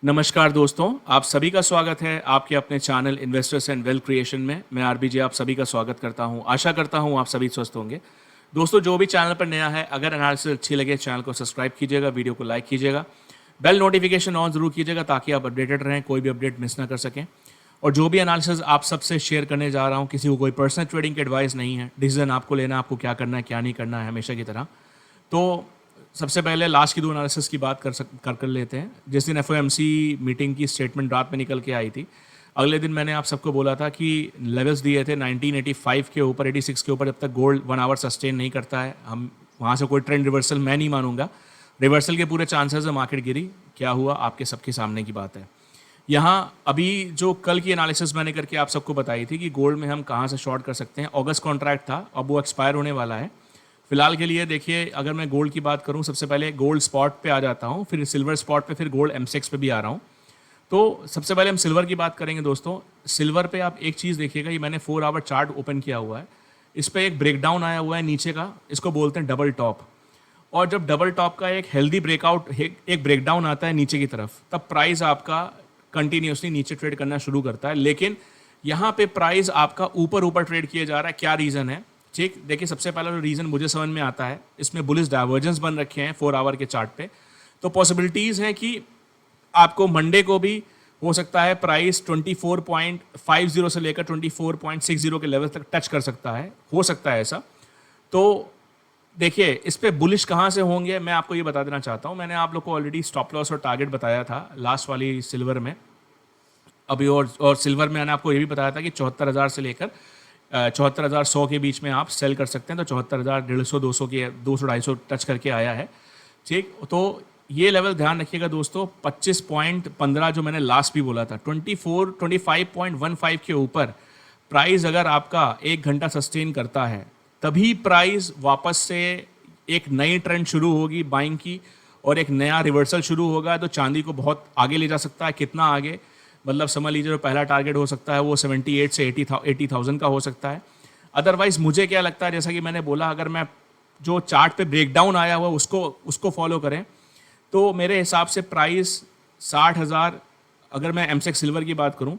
नमस्कार दोस्तों, आप सभी का स्वागत है आपके अपने channel investors and wealth creation में। मैं आरबीजे आप सभी का स्वागत करता हूं। आशा करता हूं आप सभी स्वस्थ होंगे। दोस्तों, जो भी चैनल पर नया है, अगर एनालिसिस अच्छी लगे चैनल को सब्सक्राइब कीजिएगा, वीडियो को लाइक कीजिएगा, बेल नोटिफिकेशन ऑन जरूर कीजिएगा ताकि आप अपडेटेड रहें, कोई भी अपडेट मिस ना कर सकें। और जो भी एनालिसिस आप सबसे शेयर करने जा रहा हूँ, किसी को कोई पर्सनल ट्रेडिंग की एडवाइस नहीं है। डिसीजन आपको लेना है, आपको क्या करना है क्या नहीं करना है, हमेशा की तरह। तो सबसे पहले लास्ट की दो एनालिसिस की बात कर लेते हैं। जिस दिन एफओएमसी मीटिंग की स्टेटमेंट रात में निकल के आई थी, अगले दिन मैंने आप सबको बोला था कि लेवल्स दिए थे 1985 के ऊपर, 86 के ऊपर। जब तक गोल्ड 1 आवर सस्टेन नहीं करता है, हम वहाँ से कोई ट्रेंड रिवर्सल मैं नहीं मानूंगा। रिवर्सल के पूरे चांसेस है, मार्केट गिरी। क्या हुआ आपके सबके सामने की बात है। यहाँ अभी जो कल की एनालिसिस मैंने करके आप सबको बताई थी कि गोल्ड में हम कहाँ से शॉर्ट कर सकते हैं। अगस्त कॉन्ट्रैक्ट था, अब वो एक्सपायर होने वाला है। फिलहाल के लिए देखिए, अगर मैं गोल्ड की बात करूं, सबसे पहले गोल्ड स्पॉट पे आ जाता हूं, फिर सिल्वर स्पॉट पे, फिर गोल्ड एमसेक्स पे भी आ रहा हूं। तो सबसे पहले हम सिल्वर की बात करेंगे दोस्तों। सिल्वर पे आप एक चीज़ देखिएगा, ये मैंने 4 आवर चार्ट ओपन किया हुआ है। इस पर एक ब्रेकडाउन आया हुआ है नीचे का, इसको बोलते हैं डबल टॉप। और जब डबल टॉप का एक हेल्दी ब्रेकआउट, एक ब्रेकडाउन आता है नीचे की तरफ, तब प्राइस आपका कंटिन्यूसली नीचे ट्रेड करना शुरू करता है। लेकिन यहाँ पे प्राइस आपका ऊपर ऊपर ट्रेड किया जा रहा है। क्या रीज़न है? ठीक, देखिए, सबसे पहला जो रीज़न मुझे समझ में आता है, इसमें बुलिश डाइवर्जेंस बन रखे हैं 4 आवर के चार्ट पे। तो पॉसिबिलिटीज़ हैं कि आपको मंडे को भी हो सकता है प्राइस 24.50 से लेकर 24.60 के लेवल तक टच कर सकता है, हो सकता है ऐसा। तो देखिए, इस पे बुलिश कहाँ से होंगे मैं आपको ये बता देना चाहता हूँ। मैंने आप लोग को ऑलरेडी स्टॉप लॉस और टारगेट बताया था लास्ट वाली सिल्वर में। अभी और सिल्वर में मैंने आपको ये भी बताया था कि 74,000 से लेकर 74,100 के बीच में आप सेल कर सकते हैं। तो 74,150, 200 के 200-250 टच करके आया है। ठीक, तो ये लेवल ध्यान रखिएगा दोस्तों। 25.15 जो मैंने लास्ट भी बोला था, 25.15 के ऊपर प्राइस अगर आपका 1 घंटा सस्टेन करता है, तभी प्राइस वापस से एक नई ट्रेंड शुरू होगी बाइंग की, और एक नया रिवर्सल शुरू होगा। तो चांदी को बहुत आगे ले जा सकता है। कितना आगे? मतलब समझ लीजिए, जो पहला टारगेट हो सकता है वो 78 से 80,000 का हो सकता है। अदरवाइज मुझे क्या लगता है, जैसा कि मैंने बोला, अगर मैं जो चार्ट पे ब्रेकडाउन आया हुआ उसको फॉलो करें, तो मेरे हिसाब से प्राइस 60,000, अगर मैं एमसेक्स सिल्वर की बात करूं,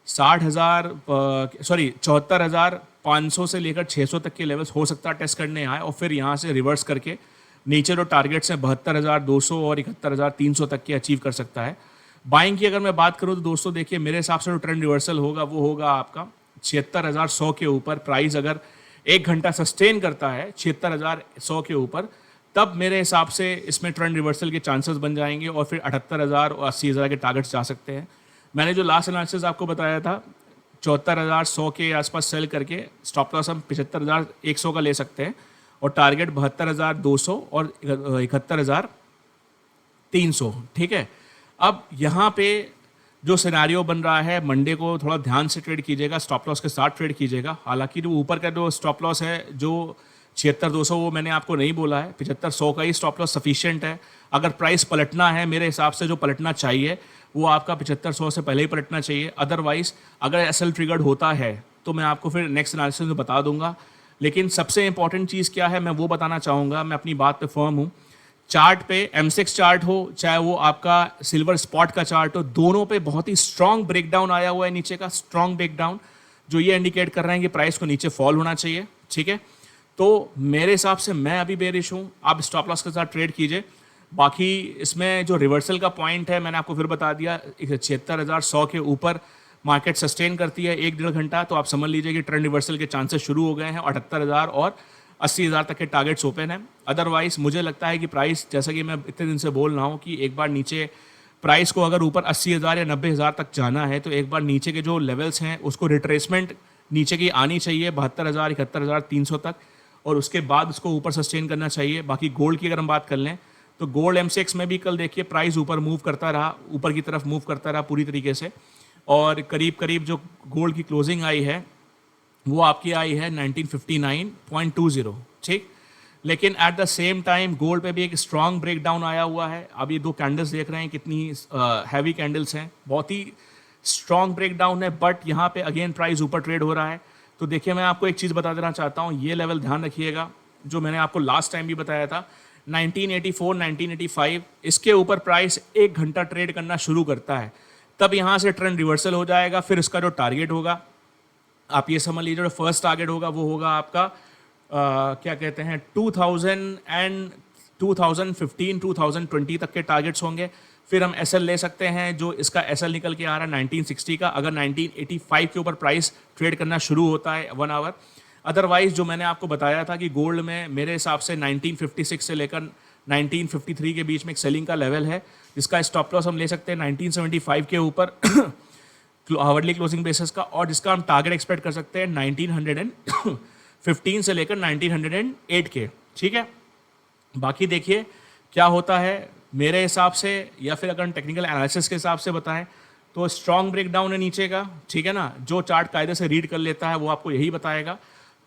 74,500 से लेकर 600 तक के लेवल्स हो सकता है टेस्ट करने आए, और फिर यहाँ से रिवर्स करके नीचे जो टारगेट्स हैं 72,200 और 71,300 तक के अचीव कर सकता है। बाइंग की अगर मैं बात करूं तो दोस्तों देखिए, मेरे हिसाब से जो ट्रेंड रिवर्सल होगा वो होगा आपका 76,100 के ऊपर। प्राइस अगर 1 घंटा सस्टेन करता है 76,100 के ऊपर, तब मेरे हिसाब से इसमें ट्रेंड रिवर्सल के चांसेस बन जाएंगे, और फिर 78,000 और 80,000 के टारगेट्स जा सकते हैं। मैंने जो लास्ट एनालिसिस आपको बताया था, 74,100 के आसपास सेल करके स्टॉप लॉस हम 75,100 का ले सकते हैं, और टारगेट 72,200 और 71,300। ठीक है। अब यहाँ पे जो सिनेरियो बन रहा है, मंडे को थोड़ा ध्यान से ट्रेड कीजिएगा, स्टॉप लॉस के साथ ट्रेड कीजिएगा। हालांकि जो ऊपर का जो स्टॉप लॉस है, जो 76,200, वो मैंने आपको नहीं बोला है, 75,100 का ही स्टॉप लॉस सफिशिएंट है। अगर प्राइस पलटना है, मेरे हिसाब से जो पलटना चाहिए वो आपका 75,100 से पहले ही पलटना चाहिए। अदरवाइज अगर एसएल ट्रिगर्ड होता है तो मैं आपको फिर नेक्स्ट एनालिसिस में बता दूंगा। लेकिन सबसे इंपॉर्टेंट चीज़ क्या है, मैं वो बताना चाहूँगा। मैं अपनी बात पे फर्म हूँ। चार्ट पे एमसेक्स चार्ट हो, चाहे वो आपका सिल्वर स्पॉट का चार्ट हो, दोनों पे बहुत ही स्ट्रांग ब्रेकडाउन आया हुआ है नीचे का, स्ट्रांग ब्रेकडाउन, जो ये इंडिकेट कर रहे हैं कि प्राइस को नीचे फॉल होना चाहिए। ठीक है। तो मेरे हिसाब से मैं अभी बेरिश हूँ, आप स्टॉप लॉस के साथ ट्रेड कीजिए। बाकी इसमें जो रिवर्सल का पॉइंट है, मैंने आपको फिर बता दिया, 76,100 के ऊपर मार्केट सस्टेन करती है 1-1.5 घंटा, तो आप समझ लीजिए कि ट्रेंड रिवर्सल के चांसेस शुरू हो गए हैं। 78,000 और 80,000 तक के टारगेट्स ओपन हैं। अदरवाइज मुझे लगता है कि प्राइस, जैसा कि मैं इतने दिन से बोल रहा हूँ, कि एक बार नीचे प्राइस को अगर ऊपर 80,000 या 90,000 तक जाना है, तो एक बार नीचे के जो लेवल्स हैं उसको रिट्रेसमेंट नीचे की आनी चाहिए 72,000, 71,300 तक, और उसके बाद उसको ऊपर सस्टेन करना चाहिए। बाकी गोल्ड की अगर हम बात कर लें, तो गोल्ड एमसेक्स में भी कल देखिए प्राइस ऊपर मूव करता रहा, ऊपर की तरफ मूव करता रहा पूरी तरीके से, और करीब करीब जो गोल्ड की क्लोजिंग आई है वो आपकी आई है 1959.20। ठीक। लेकिन at the same time gold पे भी एक स्ट्रांग ब्रेकडाउन आया हुआ है। अब ये दो कैंडल्स देख रहे हैं, कितनी हैवी कैंडल्स हैं, बहुत ही स्ट्रांग ब्रेकडाउन है। बट यहाँ पे अगेन प्राइस ऊपर ट्रेड हो रहा है। तो देखिए, मैं आपको एक चीज़ बता देना चाहता हूँ, ये लेवल ध्यान रखिएगा, जो मैंने आपको लास्ट टाइम भी बताया था, 1984, 1985 इसके ऊपर प्राइस 1 घंटा ट्रेड करना शुरू करता है, तब यहाँ से ट्रेंड रिवर्सल हो जाएगा। फिर इसका जो टारगेट होगा, आप ये समझ लीजिए, जो फर्स्ट टारगेट होगा वो होगा आपका क्या कहते हैं 2015, 2020 तक के टारगेट्स होंगे। फिर हम एसएल ले सकते हैं, जो इसका एसएल निकल के आ रहा है 1960 का, अगर 1985 के ऊपर प्राइस ट्रेड करना शुरू होता है 1 आवर। अदरवाइज जो मैंने आपको बताया था कि गोल्ड में मेरे हिसाब से 1956 से लेकर 1953 के बीच में एक सेलिंग का लेवल है, जिसका स्टॉप लॉस हम ले सकते हैं 1975 के ऊपर हावर्डली क्लोजिंग बेसिस का, और जिसका हम टारगेट एक्सपेक्ट कर सकते हैं 1915 से लेकर 1908 के। ठीक है, बाकी देखिए क्या होता है मेरे हिसाब से, या फिर अगर टेक्निकल एनालिसिस के हिसाब से बताएं तो स्ट्रॉन्ग ब्रेकडाउन है नीचे का। ठीक है ना, जो चार्ट कायदे से रीड कर लेता है वो आपको यही बताएगा।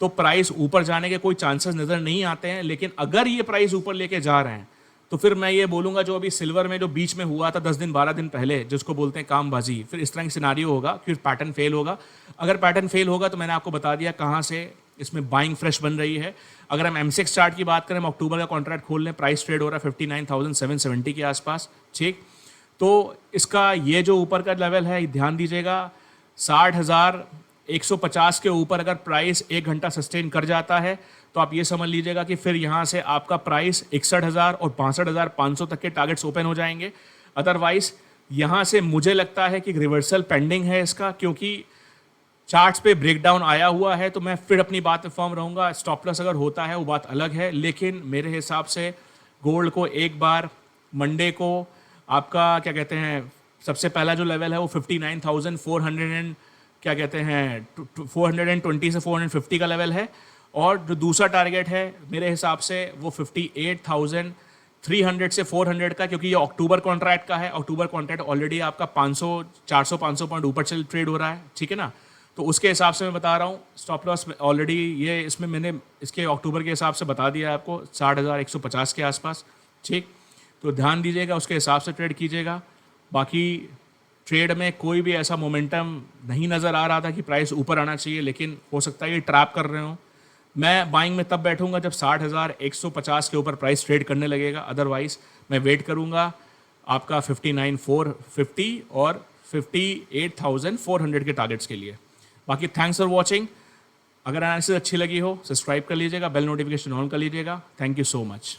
तो प्राइस ऊपर जाने के कोई चांसेस नज़र नहीं आते हैं, लेकिन अगर ये प्राइस ऊपर लेके जा रहे हैं तो फिर मैं ये बोलूँगा जो अभी सिल्वर में जो बीच में हुआ था 10 दिन 12 दिन पहले, जिसको बोलते हैं कामबाजी, फिर इस तरह की सिनारियो होगा, फिर पैटर्न फेल होगा। अगर पैटर्न फेल होगा तो मैंने आपको बता दिया कहाँ से इसमें बाइंग फ्रेश बन रही है। अगर हम M6 चार्ट की बात करें, हम अक्टूबर का कॉन्ट्रैक्ट खोल लें, प्राइस ट्रेड हो रहा है 59,770 के आसपास। ठीक, तो इसका ये जो ऊपर का लेवल है ध्यान दीजिएगा, 60,150 के ऊपर अगर प्राइस 1 घंटा सस्टेन कर जाता है तो आप ये समझ लीजिएगा कि फिर यहाँ से आपका प्राइस 61,000 और 62,500 तक के टारगेट्स ओपन हो जाएंगे। अदरवाइज यहाँ से मुझे लगता है कि रिवर्सल पेंडिंग है इसका, क्योंकि चार्ट्स पे ब्रेकडाउन आया हुआ है, तो मैं फिर अपनी बात पे फर्म रहूँगा। स्टॉप लॉस अगर होता है वो बात अलग है, लेकिन मेरे हिसाब से गोल्ड को एक बार मंडे को आपका क्या कहते हैं सबसे पहला जो लेवल है वो 59,400 क्या कहते हैं 420 से 450 का लेवल है, और जो दूसरा टारगेट है मेरे हिसाब से वो 58,300 से 400 का, क्योंकि ये अक्टूबर कॉन्ट्रैक्ट का है। अक्टूबर कॉन्ट्रैक्ट ऑलरेडी आपका 500 पॉइंट ऊपर चल ट्रेड हो रहा है। ठीक है ना, तो उसके हिसाब से मैं बता रहा हूँ स्टॉप लॉस ऑलरेडी ये इसमें मैंने इसके अक्टूबर के हिसाब से बता दिया है आपको 60,150 के आसपास। ठीक, तो ध्यान दीजिएगा, उसके हिसाब से ट्रेड कीजिएगा। बाकी ट्रेड में कोई भी ऐसा मोमेंटम नहीं नज़र आ रहा था कि प्राइस ऊपर आना चाहिए, लेकिन हो सकता है कि ट्रैप कर रहे हो। मैं बाइंग में तब बैठूंगा जब 60,150 के ऊपर प्राइस ट्रेड करने लगेगा, अदरवाइज मैं वेट करूंगा आपका 59,450 और 58,400 के टारगेट्स के लिए। बाकी थैंक्स फॉर वॉचिंग। अगर एनालिसिस अच्छी लगी हो सब्सक्राइब कर लीजिएगा, बेल नोटिफिकेशन ऑन कर लीजिएगा। Thank you so much.